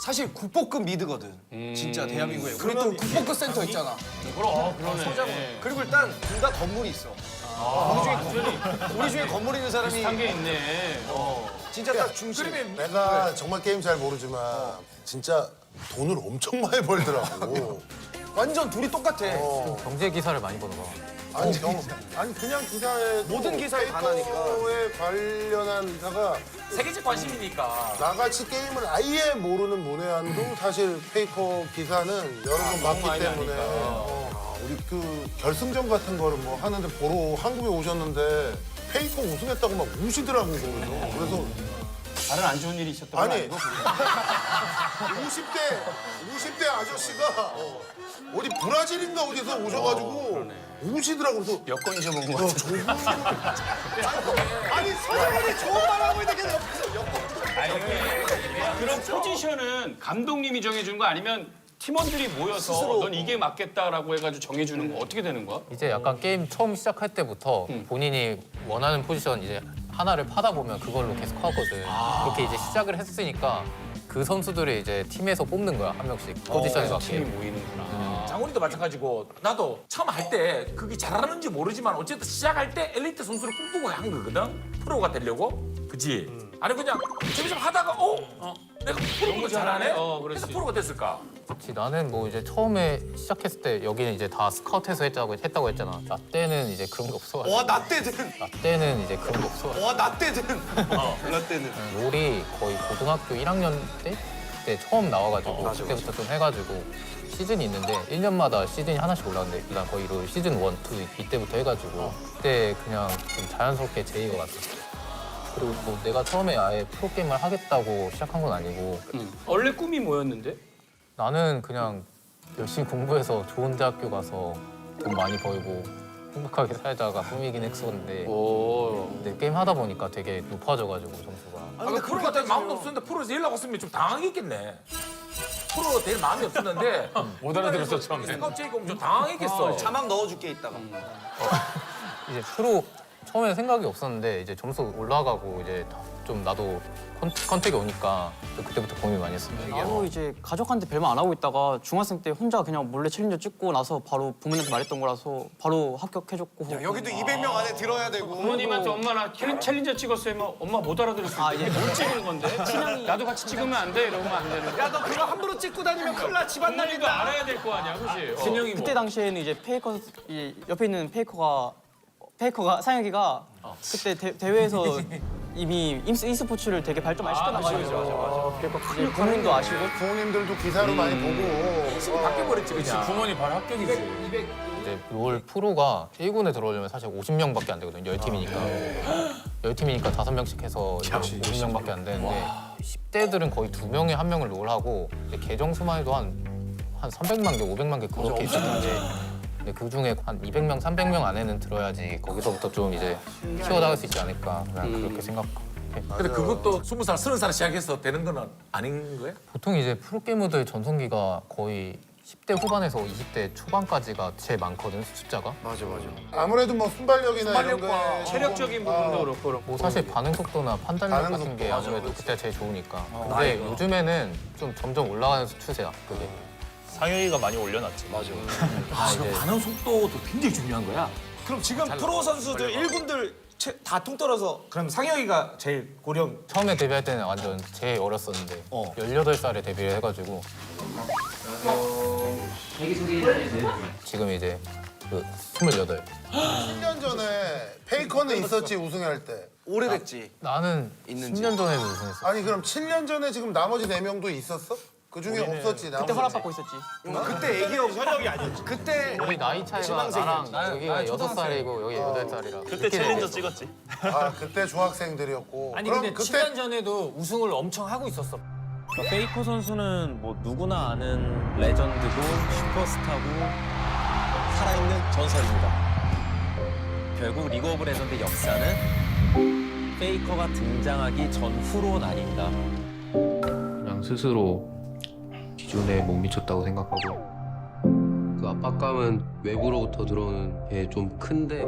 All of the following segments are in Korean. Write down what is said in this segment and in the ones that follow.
사실 국보급 미드거든. 진짜 대한민국에. 우리 또 국보급 센터 있잖아. 그러네. 그리고 일단 둘 다 건물이 있어. 우리 중에 건물 있는 사람이 비슷한 게 있네. 진짜 딱 중심. 내가 정말 게임 잘 모르지만 진짜 돈을 엄청 많이 벌더라고. 완전 둘이 똑같아. 경제 기사를 많이 보는 거. 아니 그냥 기사에 모든 기사에 반하니까. 페이커에 관련한 기사가 세계적 관심이니까. 나같이 게임을 아예 모르는 문외한도 사실 페이커 기사는 여러 번 봤기 때문에 우리 그 결승전 같은 거를 뭐 하는데 보러 한국에 오셨는데 페이커 우승했다고 막 우시더라고 거기서. 그래서 다른 안 좋은 일이 있었던 거 아니 아니고? 50대 아저씨가 어디 브라질인가 어디서 오셔가지고 우시더라고. 그래서 여권 잊어본 거 같아. 아니 서정훈이 좋은 말 하고 있는데 그냥 그런 포지션은 감독님이 정해준 거 아니면 팀원들이 모여서 넌 이게 맞겠다라고 해가지고 정해주는 거 어떻게 되는 거야? 이제 약간 게임 처음 시작할 때부터 본인이 원하는 포지션 이제 하나를 파다 보면 그걸로 계속 하거든. 그렇게 이제 시작을 했으니까 그 선수들이 이제 팀에서 뽑는 거야, 한 명씩. 포지션에 팀이 맞게. 모이는구나. 장훈이도 마찬가지고 나도 처음 할 때 그게 잘하는지 모르지만 어쨌든 시작할 때 엘리트 선수를 꿈꾸고 한 거거든. 프로가 되려고. 그치? 아니 그냥 재미좀 하다가 내가 프로가 잘하네? 그렇지. 그래서 프로가 됐을까? 그렇지. 나는 뭐 이제 처음에 시작했을 때 여기는 이제 다 스카우트해서 했다고 했잖아. 나 때는 이제 그런 게 없어가지고. 와나 때든. 나 때는 이제 그런 게 없어가지고. 와나 때든. 나 때는. 롤이 거의 고등학교 1학년 때? 그때 처음 나와가지고 그때부터 좀 해가지고 시즌이 있는데 1년마다 시즌이 하나씩 올라오는데 난 거의 롤 시즌 1, 2 이때부터 해가지고 그때 그냥 좀 자연스럽게 제의가 왔어. 그리고 뭐 내가 처음에 아예 프로게임을 하겠다고 시작한 건 아니고 원래 꿈이 뭐였는데? 나는 그냥 열심히 공부해서 좋은 대학교 가서 돈 많이 벌고 행복하게 살자가 꿈이긴 했었는데 근데 게임 하다 보니까 되게 높아져가지고 점수가. 근데 프로가 될 마음도 없었는데 프로에서 연락 왔으면 좀 당황했겠네. 프로 될 마음이 없었는데 못 알아들었어, 처음에. 스카우트 제의가 오면 좀 당황했겠어. 자막 넣어줄게 이따가. 이제 프로 처음에 생각이 없었는데 이제 점수 올라가고 이제 좀 나도 컨택이 오니까 그때부터 고민 많이 했습니다. 나도 이제 가족한테 별말 안 하고 있다가 중학생 때 혼자 그냥 몰래 챌린저 찍고 나서 바로 부모님한테 말했던 거라서 바로 합격해줬고. 여기도 200명 안에 들어야 되고. 부모님한테 엄마 나 챌린저 찍었어요. 막 엄마 못 알아들었을 때. 예. 뭘 찍은 건데? 나도 같이 찍으면 안 돼? 이러면 안 되는 거야. 야 너 그거 함부로 찍고 다니면 큰일 나 집안 부모님도 난리다. 알아야 될 거 아니야, 그렇지? 신영이 그때 당시에는 이제 페이커 이 옆에 있는 페이커가 상혁이가 그때 대회에서 이미 e스포츠를 되게 발전 많이 시켜나가지고 이제 부모님도 아시고 부모님들도 기사로 많이 보고 바뀌어버렸지 그냥. 부모님 바로 합격이지. 이제 롤 프로가 1군에 들어오려면 사실 50명밖에 안 되거든요. 10팀이니까. 10팀이니까 5명씩 해서 50명밖에 안 되는데 10대들은 거의 2명에 1명을 롤하고 계정 수만 해도 한 300만 개, 500만 개 그렇게 있었는데 근데 그중에 한 200명, 300명 안에는 들어야지 거기서부터 좀 이제 키워나갈 수 있지 않을까 그냥 그렇게 생각해. 근데 그것도 20살, 30살 시작해서 되는 건 아닌 거야? 보통 이제 프로게이머들 전성기가 거의 10대 후반에서 20대 초반까지가 제일 많거든, 숫자가. 아무래도 뭐 순발력이나 이런 거 체력적인 부분도 그렇고. 뭐 사실 반응 속도나 판단력 반응 같은 게 속도, 아무래도 그때 제일 좋으니까. 근데 요즘에는 좀 점점 올라가는 추세야, 그게. 상영이가 많이 올려놨지. 맞아. 지금 반응 속도도 굉장히 중요한 거야. 그럼 지금 프로 선수들 1군들 다 통틀어서 그럼 상혁이가 제일 고령. 처음에 데뷔할 때는 완전 제일 어렸었는데 18살에 데뷔를 해가지고 지금 이제 그 28. 10년 전에 페이커는 있었지 우승할 때. 오래됐지. 나는 있는지. 10년 전에도 우승했어. 아니 그럼 7년 전에 지금 나머지 4명도 있었어? 그 중에 없었지. 그때 허락받고 있었지. 그때 애기형 현역이 아니었지. 그때 우리 나이 차이가 나랑 여기가 6살이고 여기 8살이라. 그때 챌린저 찍었지. 아 그때 중학생들이었고. 아니 그럼 근데 그때 7년 전에도 우승을 엄청 하고 있었어. 페이커 선수는 뭐 누구나 아는 레전드고 슈퍼스타고 살아있는 전설입니다. 결국 리그 오브 레전드 역사는 페이커가 등장하기 전후로 나뉜다. 그냥 스스로 기존에 못 미쳤다고 생각하고 그 압박감은 외부로부터 들어오는 게 좀 큰데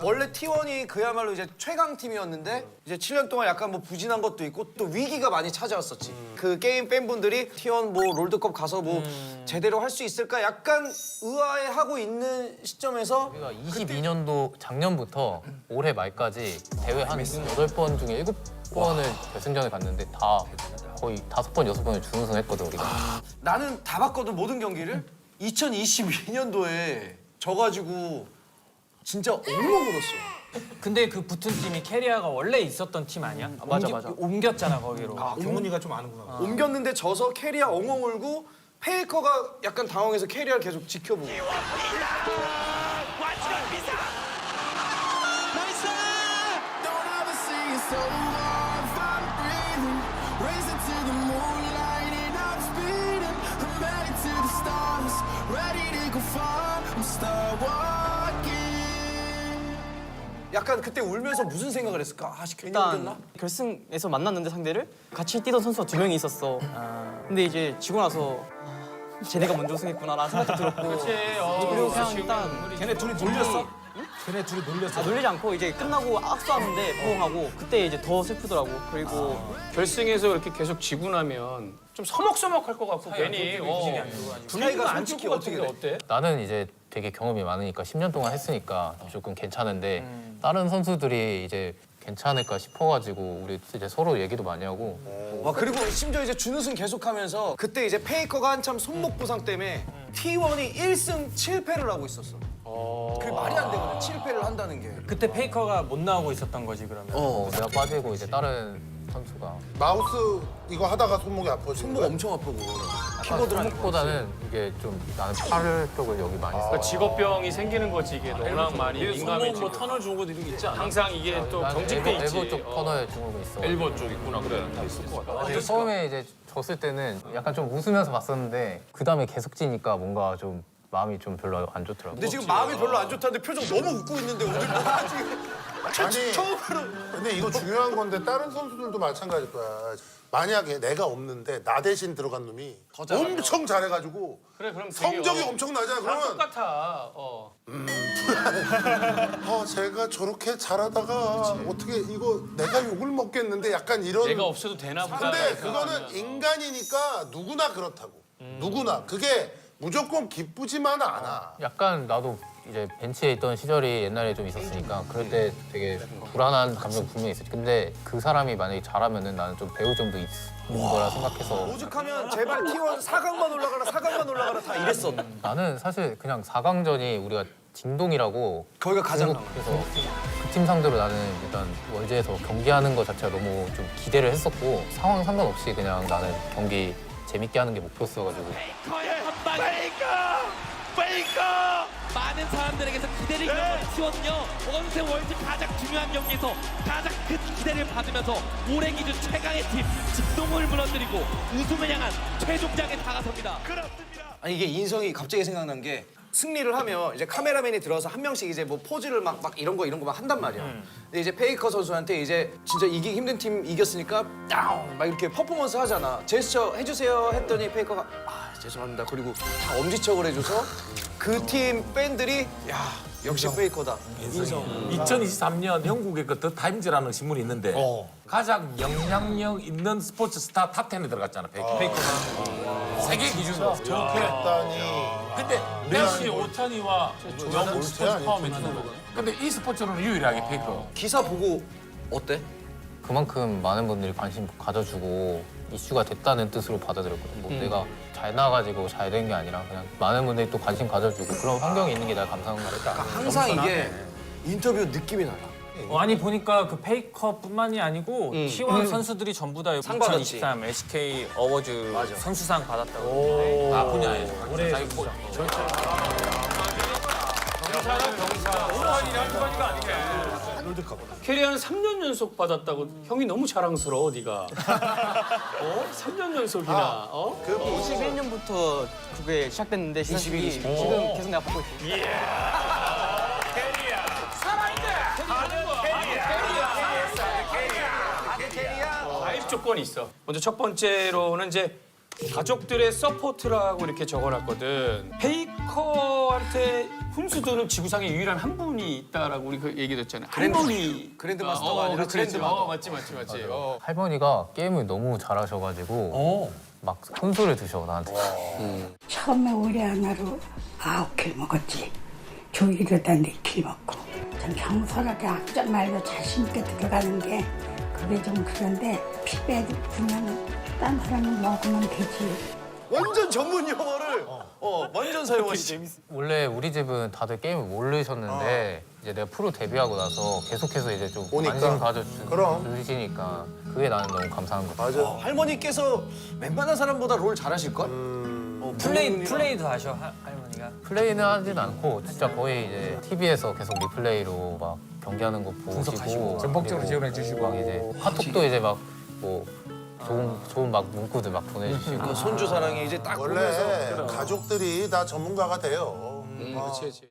원래 T1이 그야말로 이제 최강 팀이었는데 이제 7년 동안 약간 뭐 부진한 것도 있고 또 위기가 많이 찾아왔었지. 그 게임 팬분들이 T1 뭐 롤드컵 가서 뭐 제대로 할 수 있을까 약간 의아해하고 있는 시점에서 우리가 22년도 작년부터 올해 말까지 대회 한 8번 중에 7번을 결승전에 갔는데 다 거의 5번, 6번을 준우승했거든 우리가. 나는 다 봤거든 모든 경기를. 2022년도에 져가지고 진짜 엉엉 울었어. 근데 그 붙은 팀이 캐리아가 원래 있었던 팀 아니야? 맞아, 맞아. 옮겼잖아 거기로. 아, 경훈이가 좀 아는구나. 옮겼는데 져서 캐리아 엉엉 울고 페이커가 약간 당황해서 캐리아를 계속 지켜보고. 약간 그때 울면서 무슨 생각을 했을까? 아, 괜히 울겼나? 일단 결승에서 만났는데 상대를 같이 뛰던 선수가 2명이 있었어. 근데 이제 지고 나서 쟤네가 먼저 우승했구나라는 생각도 들었고. 그리고 그냥 일단 걔네 둘이 놀렸어? 걔네 둘이 놀렸어? 놀리지 않고 이제 끝나고 악수하는데 포옹하고 그때 이제 더 슬프더라고. 그리고 결승에서 이렇게 계속 지고 나면 좀 서먹서먹할 것 같고 괜히 분위기가 안 솔직히 좋을 것 어떻게 같은데 돼? 어때? 나는 이제 되게 경험이 많으니까 10년 동안 했으니까 조금 괜찮은데 다른 선수들이 이제 괜찮을까 싶어가지고 우리 이제 서로 얘기도 많이 하고 와 그리고 심지어 이제 준우승 계속하면서 그때 이제 페이커가 한참 손목 부상 때문에 T1이 1승 7패를 하고 있었어. 그게 말이 안 되거든. 7패를 한다는 게. 그때 페이커가 못 나오고 있었던 거지 그러면. 내가 빠지고 이제 다른 선수가 마우스 이거 하다가 손목이 아파지고. 손목 엄청 아프고. 키보드보다는 이게 좀 나는 팔 쪽을 여기 많이 써. 그러니까 직업병이 생기는 거지 이게 워낙 많이 민감해지고 뭐 터널 주고 이런 게 있지 않아? 항상 이게 또 나는 경직돼 있지. 엘보 쪽 터널 증후군 있어. 엘보 쪽 있구나 그래. 다 있을 것 같아. 근데 처음에 이제 졌을 때는 약간 좀 웃으면서 봤었는데 그 다음에 계속 지니까 뭔가 좀 마음이 좀 별로 안 좋더라고. 근데 지금 마음이 별로 안 좋다는데 표정 너무 웃고 있는데 오늘 뭐야 지금. 아니, 처음으로. 근데 이거 중요한 건데 다른 선수들도 마찬가지일 거야. 만약에 내가 없는데 나 대신 들어간 놈이 엄청 잘해가지고 그래 그럼 되게, 성적이 엄청나잖아. 다 그러면 똑같아. 제가 저렇게 잘하다가 어떻게 이거 내가 욕을 먹겠는데 약간 이런. 내가 없어도 되나 보다. 근데 그거는 인간이니까 누구나 그렇다고. 누구나 그게 무조건 기쁘지만은 않아. 약간 나도 이제 벤치에 있던 시절이 옛날에 좀 있었으니까 그럴 때 되게 불안한 감정 분명히 있었지. 근데 그 사람이 만약에 잘하면은 나는 좀 배울 점도 있는 거라 생각해서 오죽하면 제발 T1 4강만 올라가라 4강만 올라가라 다 이랬어. 나는 사실 그냥 4강전이 우리가 딩동이라고 거기가 가장 그래서 그 팀 상대로 나는 일단 월드에서 경기하는 것 자체가 너무 좀 기대를 했었고 상황 상관없이 그냥 나는 경기 재밌게 하는 게 목표였어가지고 많은 사람들에게서 기대를 이어온 T1은요 원세 월드 가장 중요한 경기에서 가장 큰 기대를 받으면서 올해 기준 최강의 팀 직동을 무너뜨리고 우승을 향한 최종장에 다가섭니다. 아니 이게 인성이 갑자기 생각난 게 승리를 하면 이제 카메라맨이 들어서 한 명씩 이제 뭐 포즈를 막 이런 거 막 한단 말이야. 근데 이제 페이커 선수한테 이제 진짜 이기기 힘든 팀 이겼으니까 다운 막 이렇게 퍼포먼스 하잖아. 제스처 해주세요 했더니 페이커가 죄송합니다. 그리고 다 엄지척을 해줘서 그 팀 팬들이 야 역시 페이커다. 인성. 2023년 영국의 그 더 타임즈라는 신문이 있는데 가장 영향력 있는 스포츠 스타 탑 10에 들어갔잖아. 페이커가. 세계 기준으로. 저렇게 했다니. 근데 메시, 오타니와 영국 스포츠 포함해 주는 거. 근데 이 스포츠로는 유일하게 페이커. 기사 보고 어때? 그만큼 많은 분들이 관심 가져주고 이슈가 됐다는 뜻으로 받아들였거든. 뭐 내가 잘 나가지고 잘 된 게 아니라 그냥 많은 분들이 또 관심 가져주고 그런 환경이 있는 게 내가 감사한 거니까. 항상 이게 인터뷰 느낌이 달라. 아니 보니까 그 페이커뿐만이 아니고 T1 선수들이 전부 다 상 받았지. 2023 SK 어워즈 선수상 받았다고. 다 분야에. 올해 자기 뭐 캐리어는 3년 연속 받았다고 형이 너무 자랑스러워 네가. 3년 연속이나. 21년부터 그게 시작됐는데 시즌이 지금 계속 내가 받고 있어. 가입 조건이 있어. 먼저 첫 번째로는 이제 가족들의 서포트라고 이렇게 적어놨거든. 페이커한테 훈수들은 지구상에 유일한 한 분이 있다라고 우리 그 얘기했잖아요. 그랜드- 할머니 그랜드 마스터가 아니라 그치, 그랜드 그치. 마스터. 맞지. 할머니가 게임을 너무 잘하셔가지고 막 혼수를 드셔 나한테. 처음에 우리 하나로 9킬 먹었지. 주 1회다 4킬 먹고. 좀 경솔하게 악전 말고 자신 있게 들어가는 게 그게 좀 그런데 피 빼주면 딴 사람이 먹으면 되지. 완전 전문 용어를 완전 사용하시죠. 원래 우리 집은 다들 게임을 모르셨는데 이제 내가 프로 데뷔하고 나서 계속해서 이제 좀 오니까. 관심 그럼. 가져주시니까 그게 나는 너무 감사한 것 같아. 맞아. 할머니께서 웬만한 사람보다 롤 잘하실 걸? 플레이도 하셔 할머니가. 플레이는 하진 않고 진짜 거의 이제 TV에서 계속 리플레이로 막 경기하는 거 보시고 전폭적으로 그리고 지원해 주시고. 막 이제 카톡도 이제 막 뭐 좋은 막 문구들 막 보내주시고 그 손주 사랑이 이제 딱 보면서 원래 가족들이 다 전문가가 돼요. 그렇지.